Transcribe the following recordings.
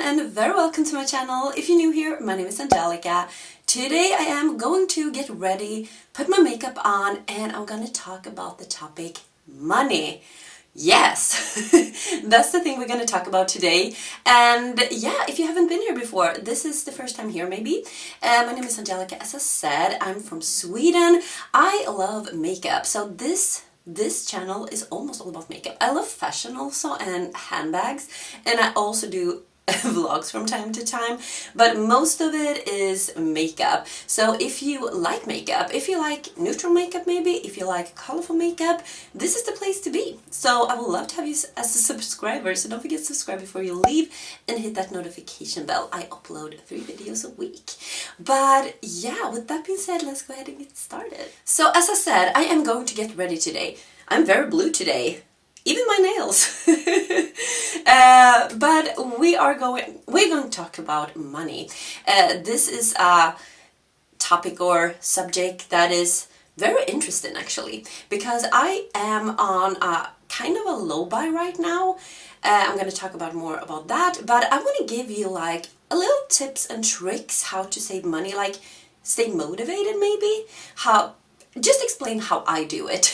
and very welcome to my channel. If you're new here, my name is Angelica. Today I am going to get ready, put my makeup on, and I'm gonna talk about the topic money. Yes, that's the thing we're gonna talk about today. And yeah, if you haven't been here before, this is the first time here maybe. My name is Angelica. As I said, I'm from Sweden. I love makeup, so this channel is almost all about makeup. I love fashion also and handbags, and I also do vlogs from time to time, but most of it is makeup. So if you like makeup, if you like neutral makeup maybe, if you like colorful makeup, this is the place to be. So I would love to have you as a subscriber, so don't forget to subscribe before you leave and hit that notification bell. I upload 3 videos a week. But yeah, with that being said, let's go ahead and get started. So as I said, I am going to get ready today. I'm very blue today. Even my nails. But we're going to talk about money. This is a topic or subject that is very interesting actually, because I am on a kind of a low buy right now. I'm going to talk about more about that, but I want to give you like a little tips and tricks how to save money, like stay motivated maybe, just explain how I do it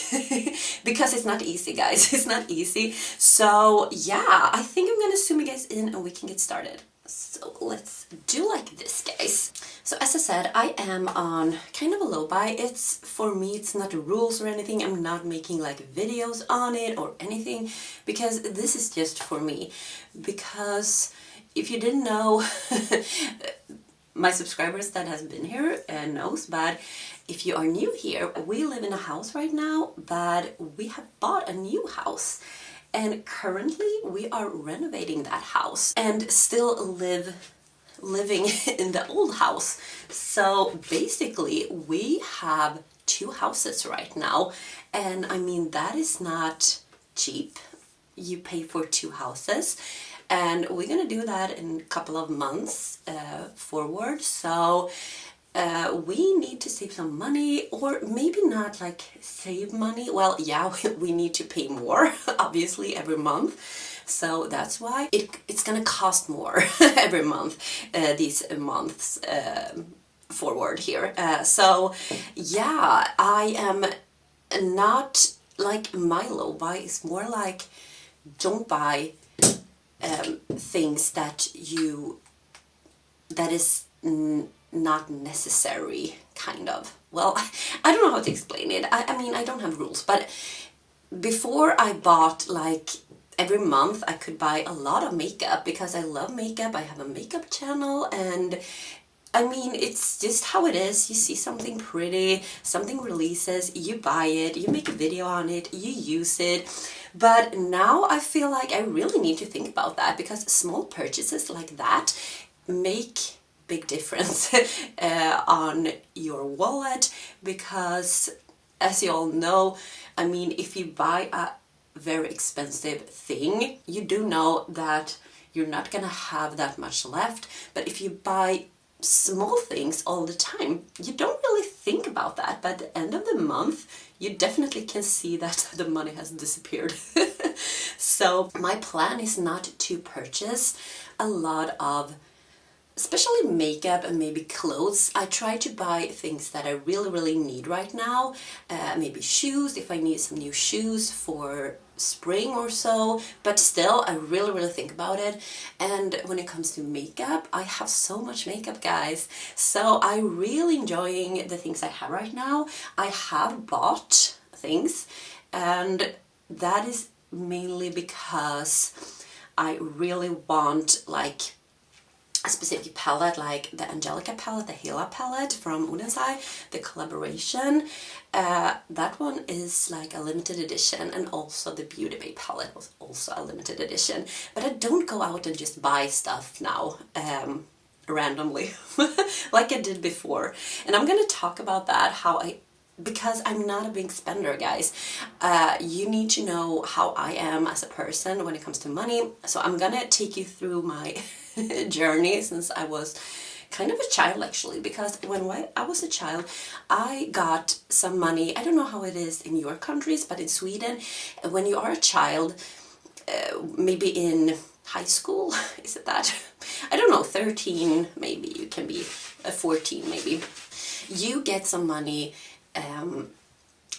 because it's not easy, guys. It's not easy. So yeah, I think I'm gonna zoom you guys in and we can get started. So let's do like this, guys. So as I said, I am on kind of a low buy. It's for me, it's not rules or anything. I'm not making like videos on it or anything because this is just for me. Because if you didn't know, my subscribers that has been here knows, but if you are new here, we live in a house right now, but we have bought a new house. And currently we are renovating that house and still living in the old house. So basically we have 2 houses right now. And I mean, that is not cheap. You pay for 2 houses. And we're gonna do that in a couple of months forward. So we need to save some money, or maybe not like save money. Well, yeah, we need to pay more, obviously, every month. So that's why it's gonna cost more every month, these months forward here. So yeah, I am not like my low buy is more like don't buy things that is not necessary, kind of. Well, I don't know how to explain it. I mean, I don't have rules, but before I bought like every month I could buy a lot of makeup because I love makeup. I have a makeup channel, and I mean, it's just how it is. You see something pretty, something releases, you buy it, you make a video on it, you use it. But now I feel like I really need to think about that, because small purchases like that make big difference on your wallet. Because as you all know, I mean, if you buy a very expensive thing, you do know that you're not gonna have that much left. But if you buy small things all the time, you don't really think about that, but at the end of the month you definitely can see that the money has disappeared. So my plan is not to purchase a lot of especially makeup and maybe clothes. I try to buy things that I really need right now. Maybe shoes, if I need some new shoes for spring or so, but still I really think about it. And when it comes to makeup, I have so much makeup, guys, so I'm really enjoying the things I have right now. I have bought things, and that is mainly because I really want like a specific palette, like the Angelica palette, the Hoola palette from Unasai, the collaboration. That one is like a limited edition, and also the Beauty Bay palette was also a limited edition. But I don't go out and just buy stuff now randomly like I did before. And I'm gonna talk about that, because I'm not a big spender, guys. You need to know how I am as a person when it comes to money. So I'm gonna take you through my journey since I was kind of a child, actually, because when I was a child, I got some money. I don't know how it is in your countries, but in Sweden, when you are a child, maybe in high school, is it that? 13, maybe you can be 14 maybe, you get some money,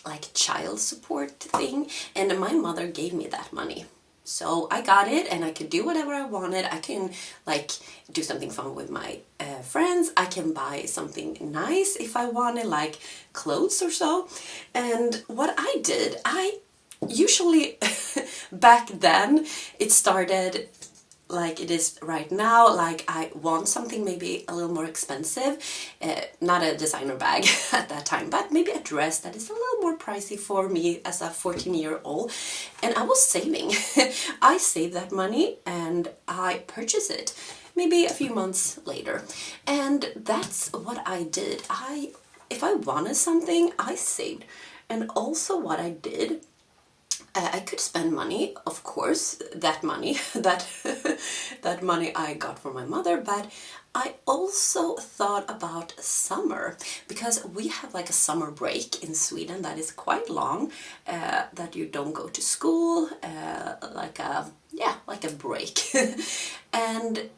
like child support thing, and my mother gave me that money. So I got it and I could do whatever I wanted. I can like do something fun with my friends. I can buy something nice if I wanted, like clothes or so. And what I did, I usually back then it started like it is right now. Like I want something maybe a little more expensive, not a designer bag at that time, but maybe a dress that is a little more pricey for me as a 14-year-old. And I was saving. I saved that money and I purchased it maybe a few months later. And that's what I did. If I wanted something, I saved. And also what I did, I could spend money, of course, that money, that money I got from my mother, but I also thought about summer, because we have like a summer break in Sweden that is quite long, that you don't go to school, like a break. And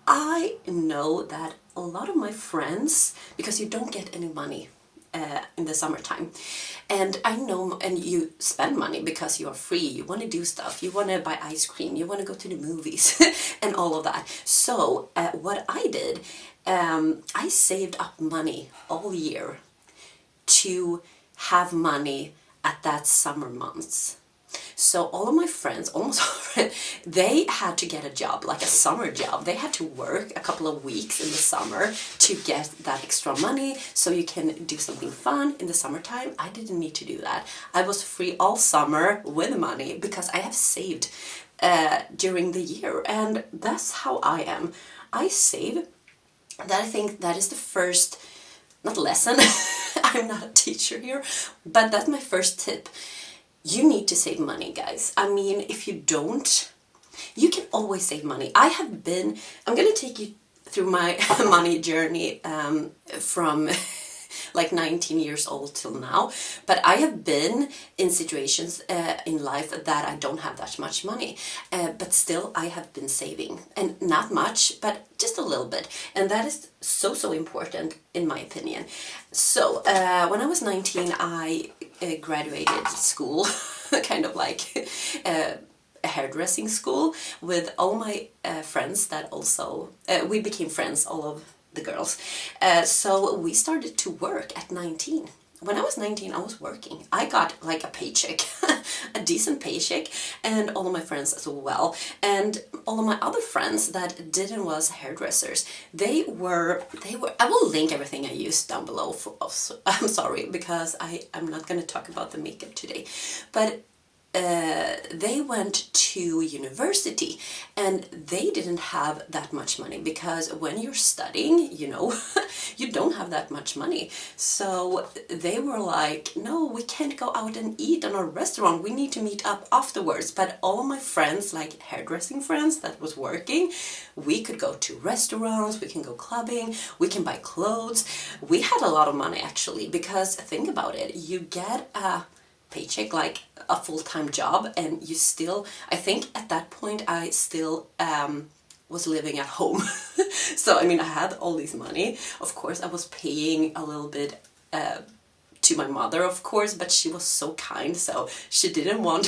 I know that a lot of my friends, because you don't get any money in the summertime, and I know, and you spend money because you are free, you want to do stuff, you want to buy ice cream, you want to go to the movies and all of that. So what I did, I saved up money all year to have money at that summer months. So all of my friends, almost all friends, they had to get a job, like a summer job. They had to work a couple of weeks in the summer to get that extra money so you can do something fun in the summertime. I didn't need to do that. I was free all summer with money because I have saved during the year, and that's how I am. I save. That, I think that is the first, not lesson, I'm not a teacher here, but that's my first tip. You need to save money, guys. I mean, if you don't, you can always save money. I'm gonna take you through my money journey from like 19 years old till now, but I have been in situations in life that I don't have that much money, but still I have been saving, and not much, but just a little bit, and that is so important in my opinion. So when I was 19, I graduated school, kind of like a hairdressing school, with all my friends that also, we became friends, all of the girls. So we started to work at 19. When I was 19, I was working. I got like a paycheck, a decent paycheck, and all of my friends as well. And all of my other friends that didn't was hairdressers. They were, I will link everything I used down below. I'm sorry, because I'm not going to talk about the makeup today. But they went to university, and they didn't have that much money, because when you're studying, you know, you don't have that much money. So they were like, no, we can't go out and eat in a restaurant, we need to meet up afterwards. But all my friends, like hairdressing friends that was working, we could go to restaurants, we can go clubbing, we can buy clothes. We had a lot of money actually, because think about it, you get a paycheck, like a full-time job, and you still, I think at that point I still was living at home. So I mean, I had all this money. Of course I was paying a little bit to my mother, of course, but she was so kind, so she didn't want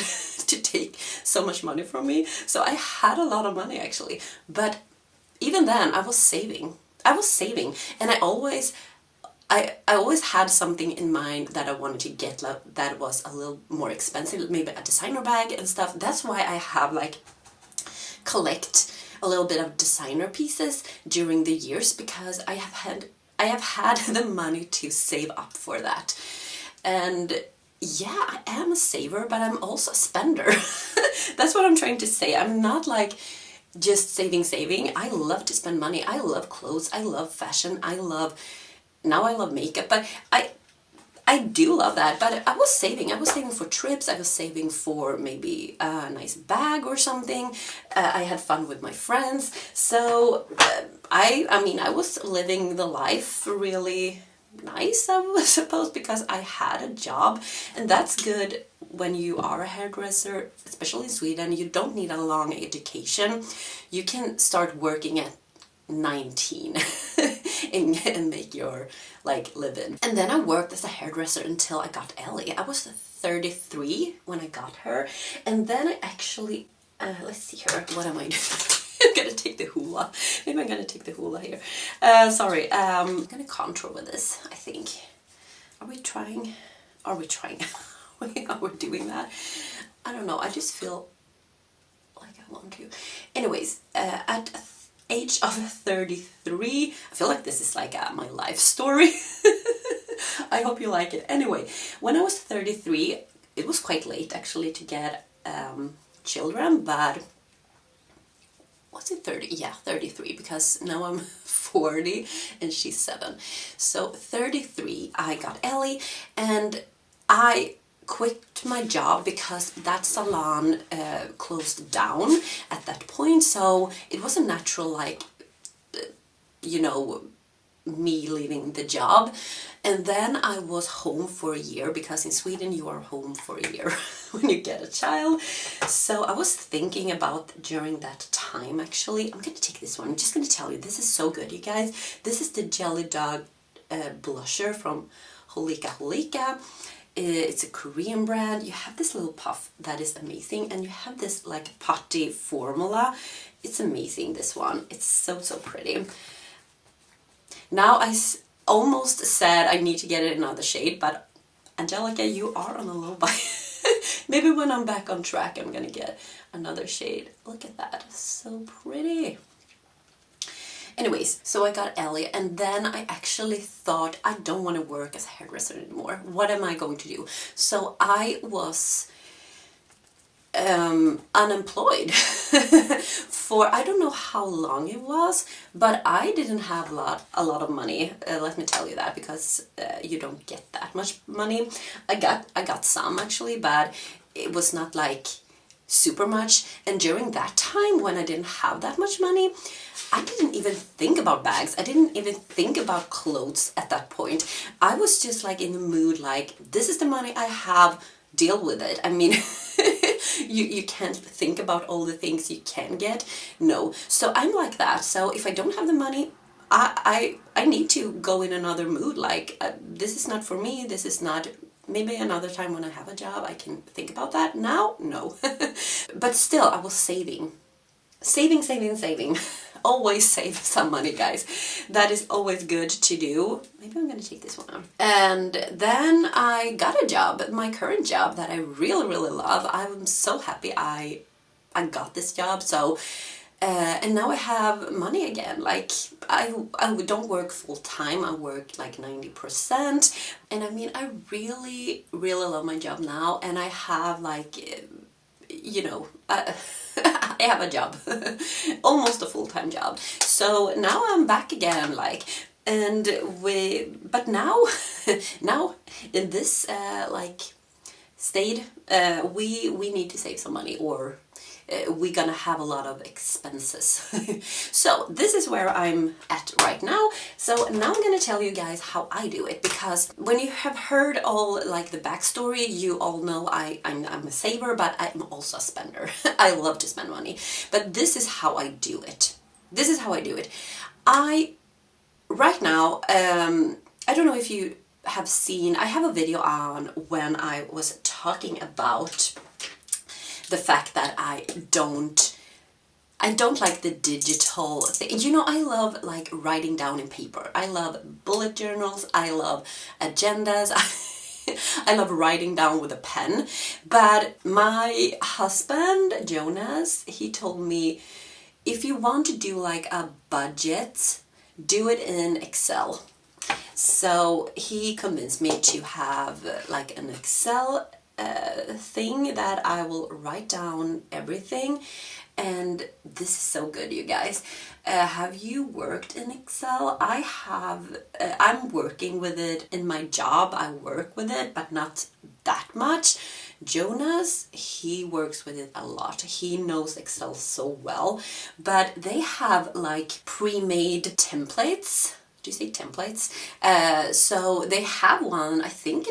to take so much money from me. So I had a lot of money actually, but even then I was saving, and I always had something in mind that I wanted to get that was a little more expensive, maybe a designer bag and stuff. That's why I have like collect a little bit of designer pieces during the years, because I have had the money to save up for that. And yeah, I am a saver, but I'm also a spender. That's what I'm trying to say. I'm not like just saving. I love to spend money. I love clothes. I love fashion. Now I love makeup, but I do love that. But I was saving for trips, I was saving for maybe a nice bag or something. I had fun with my friends. So I mean, I was living the life really nice, I suppose, because I had a job, and that's good when you are a hairdresser, especially in Sweden. You don't need a long education. You can start working at 19 and make your like live-in. And then I worked as a hairdresser until I got Ellie. I was 33 when I got her, and then I actually let's see here, what am I doing? I'm gonna take the Hoola. Maybe I'm gonna take the Hoola here. Sorry, I'm gonna contour with this, I think. Are we trying? Are we trying? Are we doing that? I don't know, I just feel like I want to. Anyways, at age of 33, I feel like this is like my life story. I hope you like it. Anyway, when I was 33, it was quite late actually to get children, but was it 30? Yeah, 33, because now I'm 40 and she's 7. So 33, I got Ellie, and I quit my job because that salon closed down at that point. So it was a natural, like, you know, me leaving the job. And then I was home for a year, because in Sweden you are home for a year when you get a child. So I was thinking about during that time, actually, I'm gonna take this one. I'm just gonna tell you, this is so good, you guys. This is the Jelly Dog blusher from HOLIKA. It's a Korean brand. You have this little puff that is amazing, and you have this like putty formula. It's amazing, this one. It's so pretty. Now I almost said I need to get it in another shade, but Angelica, you are on a low buy. Maybe when I'm back on track, I'm gonna get another shade. Look at that, so pretty. Anyways, so I got Ellie, and then I actually thought, I don't want to work as a hairdresser anymore. What am I going to do? So I was unemployed for I don't know how long it was, but I didn't have a lot of money. Let me tell you that, because you don't get that much money. I got some actually, but it was not like super much. And during that time, when I didn't have that much money, I didn't even think about bags. I didn't even think about clothes at that point. I was just like in the mood, like, this is the money I have, deal with it. I mean, you can't think about all the things you can get. No. So I'm like that. So if I don't have the money, I need to go in another mood. Like, this is not for me. This is not... Maybe another time when I have a job, I can think about that. Now, no. But still, I was saving. Saving. Always save some money, guys. That is always good to do. Maybe I'm gonna take this one out. And then I got a job, my current job, that I really love. I'm so happy I got this job. So and now I have money again. Like, I don't work full time. I work like 90%. And I mean, I really love my job now. And I have like, you know, I have a job, almost a full-time job. So now I'm back again, like, and but now in this like state, we need to save some money, or we're gonna have a lot of expenses. So this is where I'm at right now. So now I'm gonna tell you guys how I do it, because when you have heard all like the backstory, you all know I'm a saver, but I'm also a spender. I love to spend money, but this is how I do it. This is how I do it. Right now, I don't know if you have seen, I have a video on when I was talking about the fact that I don't like the digital thing. You know, I love like writing down in paper. I love bullet journals. I love agendas. I love writing down with a pen. But my husband, Jonas, he told me, if you want to do like a budget, do it in Excel. So he convinced me to have like an Excel thing that I will write down everything, and this is so good, you guys. Have you worked in Excel? I have. I'm working with it in my job. I work with it, but not that much. Jonas, he works with it a lot. He knows Excel so well, but they have like pre-made templates. Do you say templates? So they have one, I think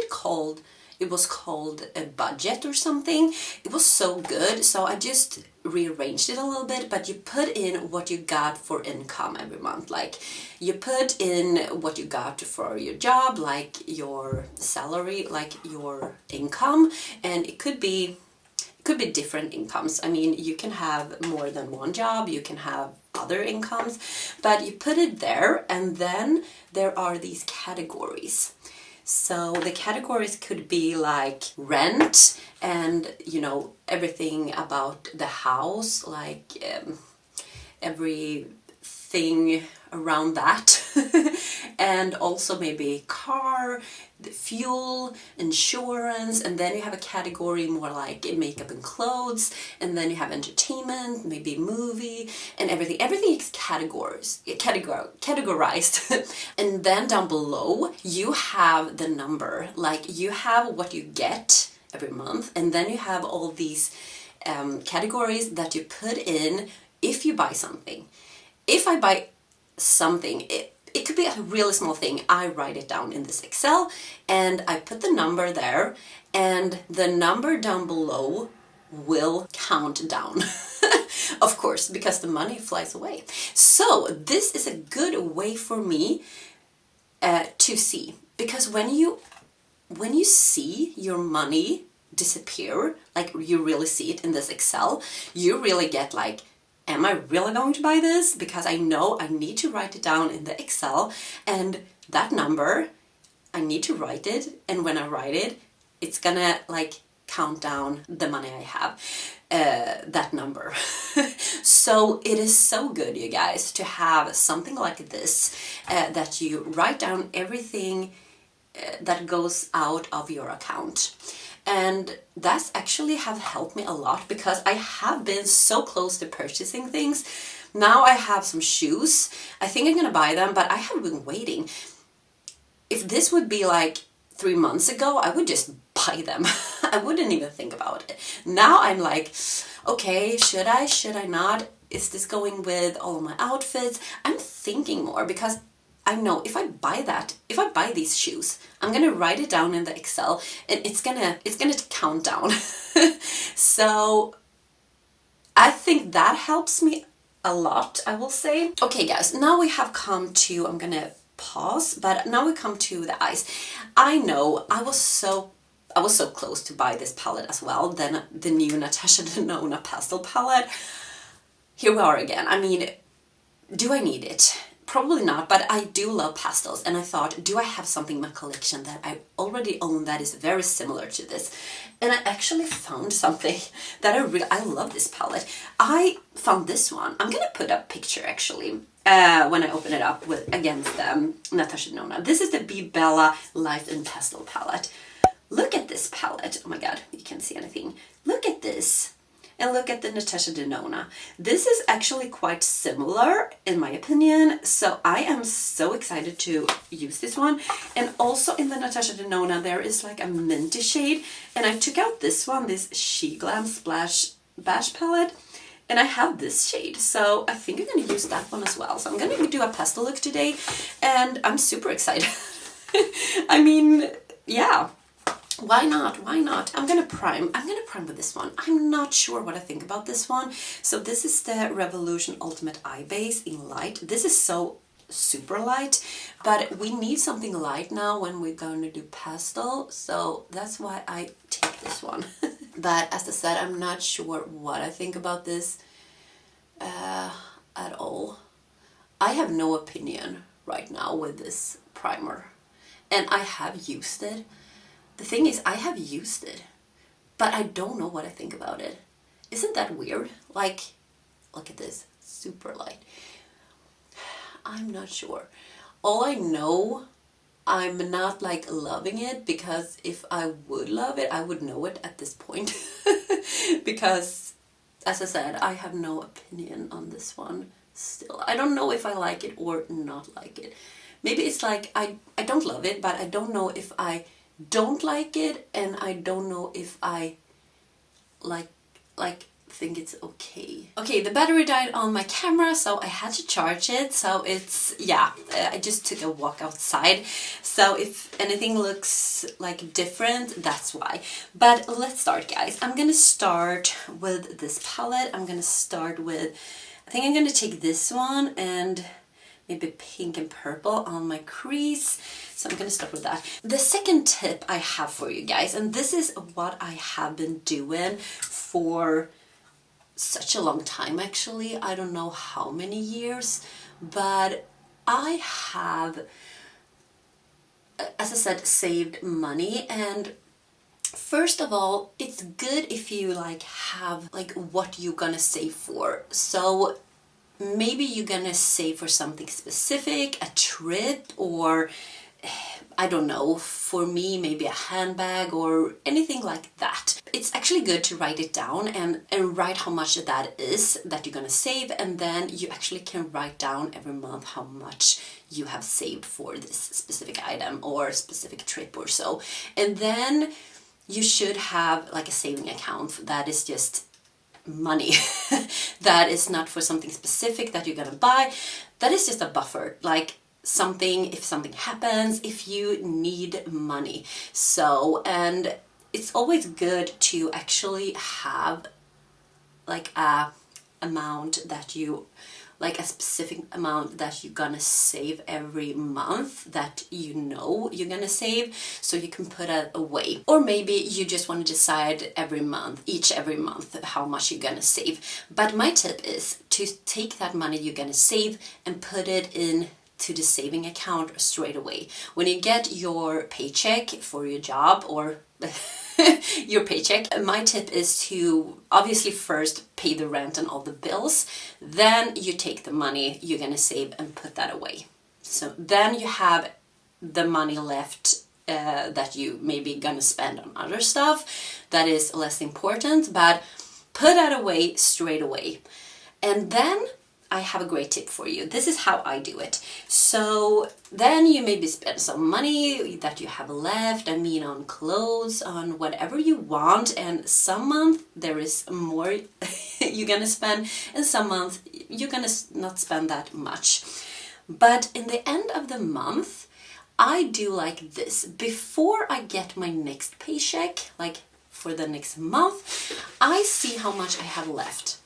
It was called a budget or something. It was so good, so I just rearranged it a little bit, but you put in what you got for income every month. Like, you put in what you got for your job, like your salary, like your income, and it could be different incomes. I mean, you can have more than one job, you can have other incomes, but you put it there, and then there are these categories. So the categories could be like rent and, you know, everything about the house, like everything around that. And also maybe car, the fuel, insurance, and then you have a category more like makeup and clothes, and then you have entertainment, maybe movie, and everything. Everything is categorized. And then down below you have the number, like you have what you get every month, and then you have all these categories that you put in if you buy something. If I buy something, it could be a really small thing. I write it down in this Excel and I put the number there, and the number down below will count down. Of course, because the money flies away. So this is a good way for me to see, because when you see your money disappear, like you really see it in this Excel, you really get like, am I really going to buy this? Because I know I need to write it down in the Excel, and that number, I need to write it, and when I write it, it's gonna like count down the money I have, that number. So it is so good, you guys, to have something like this, that you write down everything that goes out of your account. And that's actually have helped me a lot, because I have been so close to purchasing things. Now I have some shoes. I think I'm gonna buy them, but I have been waiting. If this would be like 3 months ago, I would just buy them. I wouldn't even think about it. Now I'm like, okay, should I not? Is this going with all of my outfits? I'm thinking more, because I know if I buy these shoes, I'm gonna write it down in the Excel, and it's gonna count down. So I think that helps me a lot, I will say. Okay guys, now we have come to, I'm gonna pause, but now we come to the eyes. I know I was so close to buy this palette as well, then the new Natasha Denona pastel palette. Here we are again. I mean, do I need it? Probably not, but I do love pastels, and I thought, do I have something in my collection that I already own that is very similar to this? And I actually found something that I love this palette. I found this one. I'm gonna put a picture actually when I open it up against Natasha Denona. This is the BeBella Light and Pastel palette. Look at this palette. Oh my god, you can't see anything. Look at this. And look at the Natasha Denona. This is actually quite similar in my opinion, so I am so excited to use this one. And also in the Natasha Denona there is like a minty shade, and I took out this one, this SHEGLAM Splash Beige palette, and I have this shade, so I think I'm gonna use that one as well. So I'm gonna do a pastel look today, and I'm super excited. I mean, yeah. Why not? Why not? I'm gonna prime with this one. I'm not sure what I think about this one. So this is the Revolution Ultimate Eye Base in light. This is so super light, but we need something light now when we're going to do pastel, so that's why I take this one. But as I said, I'm not sure what I think about this at all. I have no opinion right now with this primer, and I have used it. The thing is, I have used it, but I don't know what I think about it. Isn't that weird? Like, look at this, super light. I'm not sure. All I know, I'm not like loving it, because if I would love it, I would know it at this point. Because, as I said, I have no opinion on this one still. I don't know if I like it or not like it. Maybe it's like, I don't love it, but I don't know if I don't like it, and I don't know if I like think it's okay. Okay, the battery died on my camera, so I had to charge it. So it's, yeah, I just took a walk outside. So if anything looks like different, that's why. But let's start, guys. I'm gonna start with this palette. I'm gonna start with, I think I'm gonna take this one and maybe pink and purple on my crease. So I'm gonna start with that. The second tip I have for you guys, and this is what I have been doing for such a long time actually. I don't know how many years, but I have, as I said, saved money. And first of all, it's good if you like have like what you're gonna save for. So maybe you're gonna save for something specific, a trip, or I don't know, for me maybe a handbag or anything like that. It's actually good to write it down and write how much that is that you're gonna save, and then you actually can write down every month how much you have saved for this specific item or specific trip or so. And then you should have like a saving account that is just money that is not for something specific that you're gonna buy. That is just a buffer, like something, if something happens, if you need money. So, and it's always good to actually have like a amount that you, like a specific amount that you're gonna save every month that you know you're gonna save, so you can put it away. Or maybe you just want to decide every month how much you're gonna save. But my tip is to take that money you're gonna save and put it in to the saving account straight away. When you get your paycheck for your job or your paycheck, my tip is to obviously first pay the rent and all the bills, then you take the money you're gonna save and put that away. So then you have the money left that you maybe gonna spend on other stuff that is less important, but put that away straight away. And then I have a great tip for you. This is how I do it. So then you maybe spend some money that you have left, I mean on clothes, on whatever you want, and some month there is more you're gonna spend, and some month you're gonna not spend that much. But in the end of the month, I do like this. Before I get my next paycheck, like for the next month, I see how much I have left.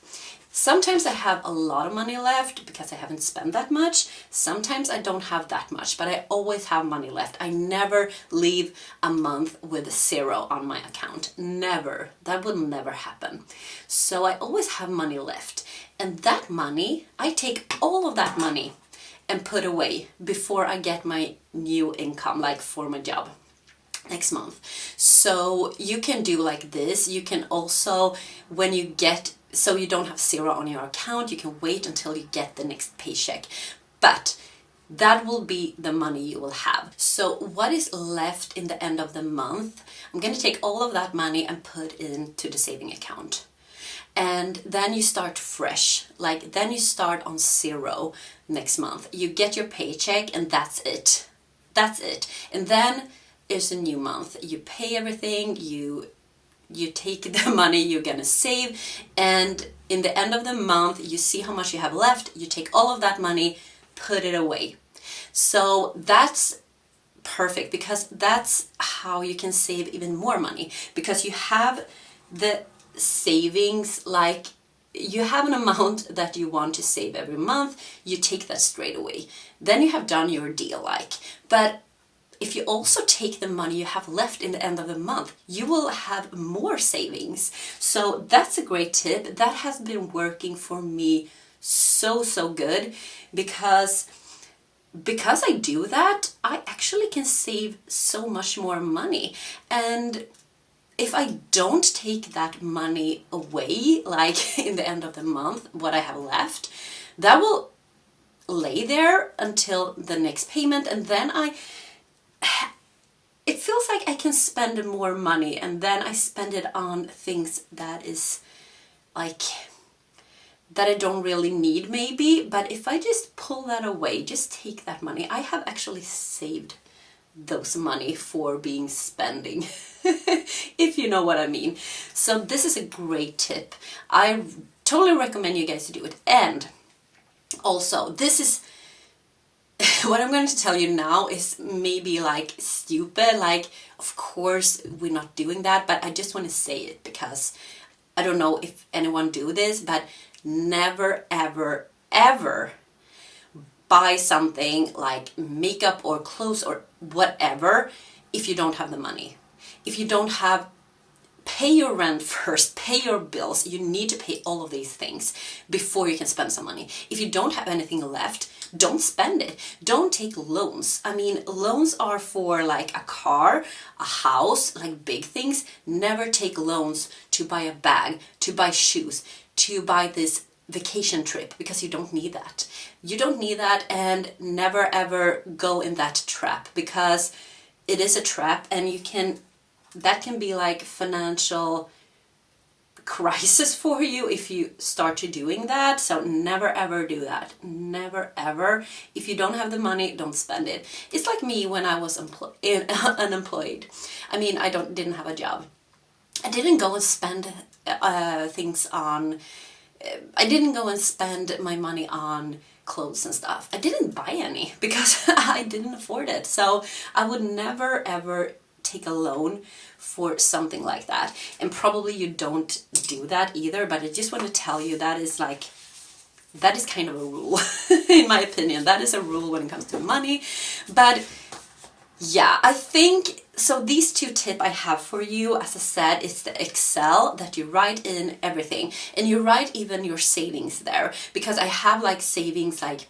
Sometimes I have a lot of money left because I haven't spent that much. Sometimes I don't have that much, but I always have money left. I never leave a month with 0 on my account. Never. That would never happen. So I always have money left. And that money, I take all of that money and put away before I get my new income, like for my job next month. So you can do like this. You can also, when you get, so you don't have 0 on your account, you can wait until you get the next paycheck. But that will be the money you will have. So what is left in the end of the month, I'm going to take all of that money and put into the saving account. And then you start fresh, like then you start on 0 next month. You get your paycheck and that's it. That's it. And then it's a new month. You pay everything, you take the money you're gonna save, and in the end of the month you see how much you have left, you take all of that money, put it away. So that's perfect, because that's how you can save even more money, because you have the savings, like you have an amount that you want to save every month, you take that straight away, then you have done your deal. Like, but if you also take the money you have left in the end of the month, you will have more savings. So that's a great tip. That has been working for me so good, because I do that, I actually can save so much more money. And if I don't take that money away, like in the end of the month, what I have left, that will lay there until the next payment, and then it feels like I can spend more money, and then I spend it on things that is like that I don't really need maybe. But if I just pull that away, just take that money, I have actually saved those money for being spending, if you know what I mean. So this is a great tip. I totally recommend you guys to do it. And also, this is what I'm going to tell you now is maybe like stupid, like of course we're not doing that, but I just want to say it because I don't know if anyone do this, but never ever ever buy something like makeup or clothes or whatever if you don't have the money. If you don't have, pay your rent first, pay your bills. You need to pay all of these things before you can spend some money. If you don't have anything left, don't spend it. Don't take loans. I mean, loans are for like a car, a house, like big things. Never take loans to buy a bag, to buy shoes, to buy this vacation trip, because you don't need that. You don't need that, and never ever go in that trap, because it is a trap, and that can be like financial crisis for you if you start to doing that. So never ever do that. Never ever. If you don't have the money, don't spend it. It's like me when I was unemployed. I mean, I didn't have a job. I didn't go and spend things on. I didn't go and spend my money on clothes and stuff. I didn't buy any because I didn't afford it. So I would never ever take a loan for something like that. And probably you don't do that either, but I just want to tell you that is kind of a rule in my opinion. That is a rule when it comes to money. But yeah, I think so. These two tips I have for you, as I said, is the Excel, that you write in everything, and you write even your savings there, because I have like savings that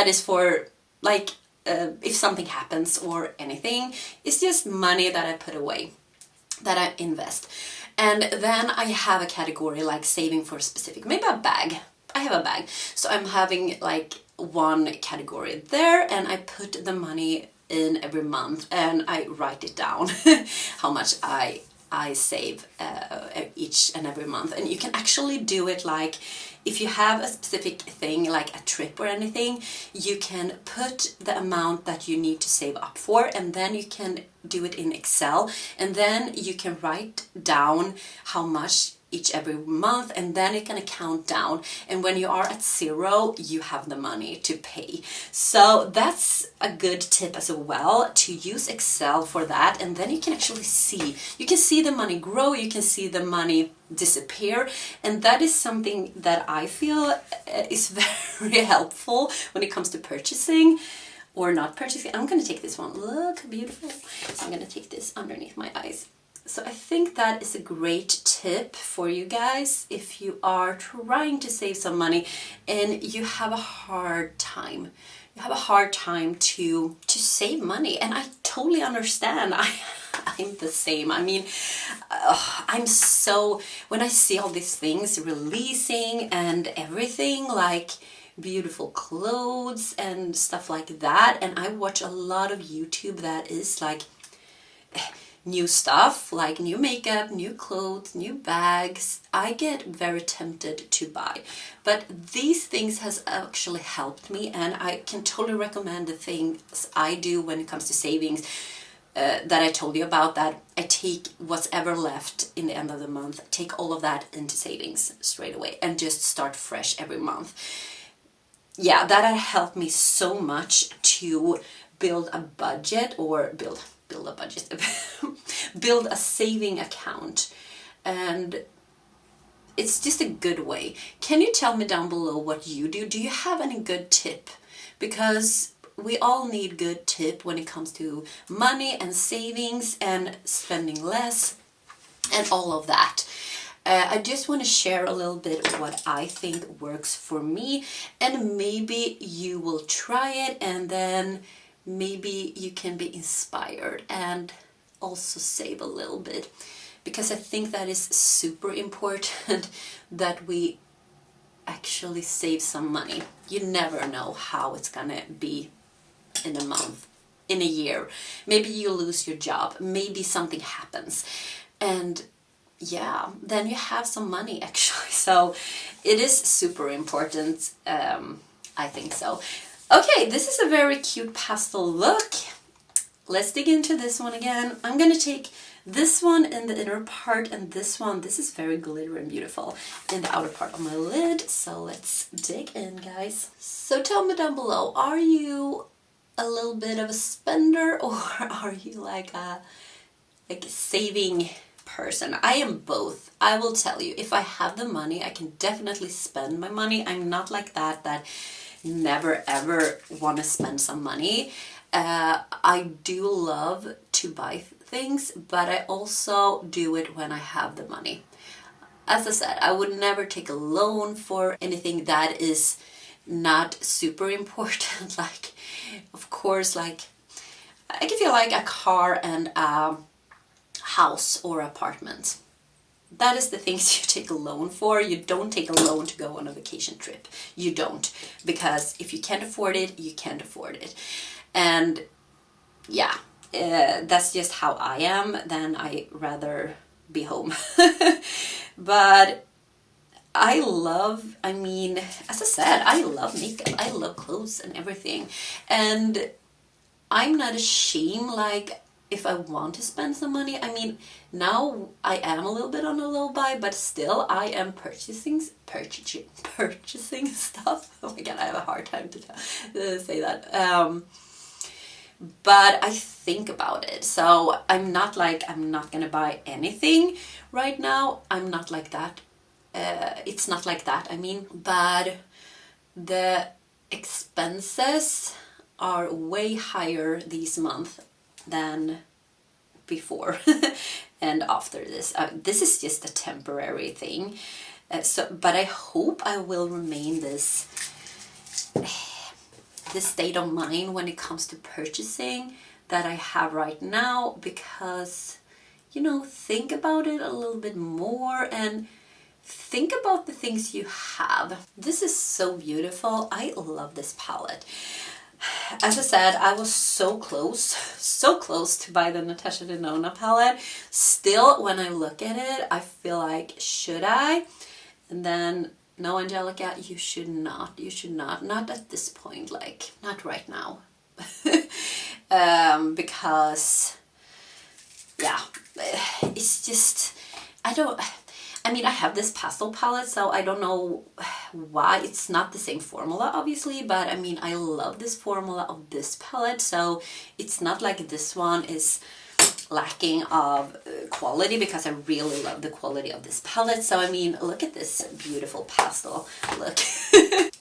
is for like if something happens or anything. It's just money that I put away, that I invest. And then I have a category like saving for a specific, maybe a bag. I have a bag, so I'm having like one category there, and I put the money in every month, and I write it down how much I save each and every month. And you can actually do it like, if you have a specific thing like a trip or anything, you can put the amount that you need to save up for, and then you can do it in Excel, and then you can write down how much each every month, and then it can count down, and when you are at 0, you have the money to pay. So that's a good tip as well, to use Excel for that, and then you can actually see the money grow, you can see the money disappear, and that is something that I feel is very helpful when it comes to purchasing or not purchasing. I'm gonna take this one, look how beautiful. So I'm gonna take this underneath my eyes. So I think that is a great tip for you guys if you are trying to save some money and you have a hard time. You have a hard time to save money, and I totally understand. I'm the same. I mean, when I see all these things releasing and everything, like beautiful clothes and stuff like that, and I watch a lot of YouTube that is like new stuff, like new makeup, new clothes, new bags, I get very tempted to buy. But these things has actually helped me, and I can totally recommend the things I do when it comes to savings that I told you about, that I take what's ever left in the end of the month, take all of that into savings straight away and just start fresh every month. Yeah, that helped me so much to build a budget, or build a budget, build a saving account, and it's just a good way. Can you tell me down below what you do? Do you have any good tip? Because we all need good tip when it comes to money and savings and spending less and all of that. I just want to share a little bit of what I think works for me, and maybe you will try it, and then maybe you can be inspired and also save a little bit, because I think that is super important that we actually save some money. You never know how it's gonna be in a month, in a year. Maybe you lose your job, maybe something happens, and yeah, then you have some money actually. So it is super important, I think so. Okay, this is a very cute pastel look. Let's dig into this one again. I'm gonna take this one in the inner part and this one, this is very glittery and beautiful, in the outer part of my lid. So let's dig in, guys. So tell me down below, are you a little bit of a spender or are you like a saving person? I am both. I will tell you, if I have the money, I can definitely spend my money. I'm not like that never ever want to spend some money. I do love to buy things, but I also do it when I have the money. As I said, I would never take a loan for anything that is not super important. Like, of course, like I can feel like a car and a house or apartment. That is the things you take a loan for. You don't take a loan to go on a vacation trip. You don't. Because if you can't afford it, you can't afford it. And yeah, that's just how I am. Then I rather be home. But I mean, as I said, I love makeup. I love clothes and everything. And I'm not ashamed, like, if I want to spend some money. I mean, now I am a little bit on a low buy, but still I am purchasing stuff. Oh my god, I have a hard time to say that. But I think about it. So I'm not like, I'm not gonna buy anything right now. I'm not like that. It's not like that, I mean. But the expenses are way higher this month than before and after this. This is just a temporary thing. But I hope I will remain this state of mind when it comes to purchasing that I have right now, because, you know, think about it a little bit more and think about the things you have. This is so beautiful. I love this palette. As I said, I was so close to buy the Natasha Denona palette. Still, when I look at it, I feel like, should I? And then, no, Angelica, you should not. You should not. Not at this point, like, not right now. Because, yeah, it's just, I mean, I have this pastel palette, so I don't know why. It's not the same formula, obviously, but I mean, I love this formula of this palette, so it's not like this one is lacking of quality, because I really love the quality of this palette. So I mean, look at this beautiful pastel look.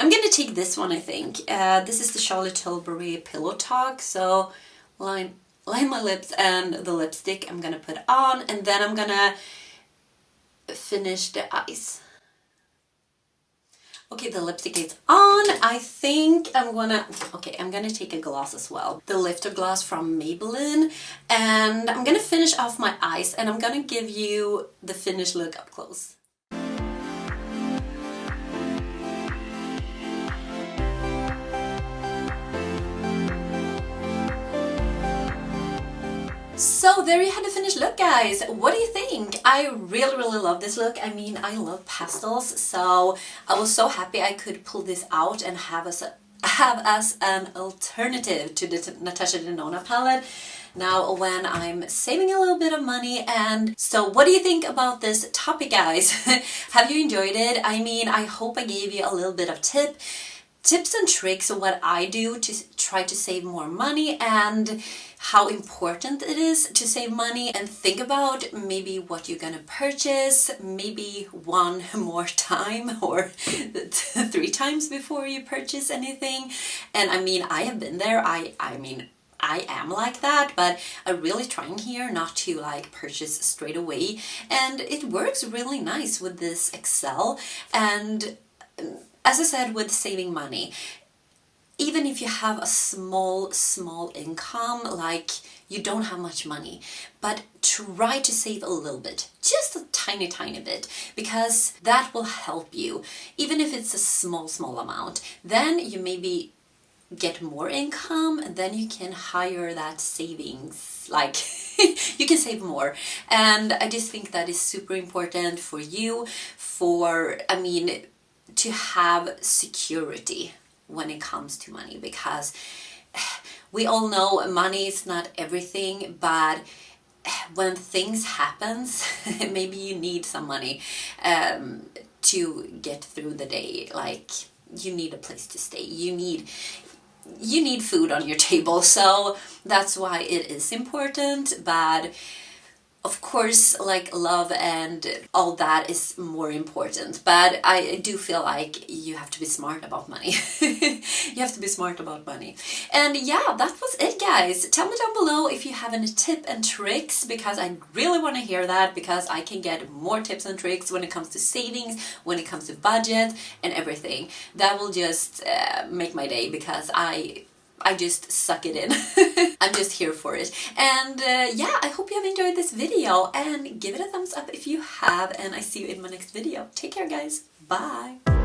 I'm gonna take this one, I think. This is the Charlotte Tilbury Pillow Talk. So line my lips and the lipstick I'm gonna put on, and then I'm gonna finish the eyes. Okay, the lipstick is on. I think I'm gonna take a gloss as well. The lifter gloss from Maybelline. And I'm gonna finish off my eyes, and I'm gonna give you the finished look up close. So there you had the finished look, guys. What do you think? I really love this look. I mean, I love pastels, so I was so happy I could pull this out and have as an alternative to the Natasha Denona palette now when I'm saving a little bit of money. And so what do you think about this topic, guys? Have you enjoyed it? I mean, I hope I gave you a little bit of tips and tricks of what I do to try to save more money, and how important it is to save money, and think about maybe what you're gonna purchase maybe one more time or 3 times before you purchase anything. And I mean, I have been there. I mean, I am like that, but I'm really trying here not to like purchase straight away, and it works really nice with this Excel. And as I said, with saving money, even if you have a small income, like you don't have much money, but try to save a little bit, just a tiny bit, because that will help you. Even if it's a small amount, then you maybe get more income, and then you can hire that savings, like you can save more. And I just think that is super important for you, I mean, to have security. when it comes to money, because we all know money is not everything, but when things happens, maybe you need some money to get through the day. Like, you need a place to stay, you need food on your table, so that's why it is important. But of course, like, love and all that is more important, but I do feel like you have to be smart about money. You have to be smart about money. And yeah, that was it, guys. Tell me down below if you have any tip and tricks, because I really want to hear that, because I can get more tips and tricks when it comes to savings, when it comes to budget and everything. That will just make my day, because I just suck it in. I'm just here for it. And yeah, I hope you have enjoyed this video, and give it a thumbs up if you have, and I see you in my next video. Take care, guys. Bye.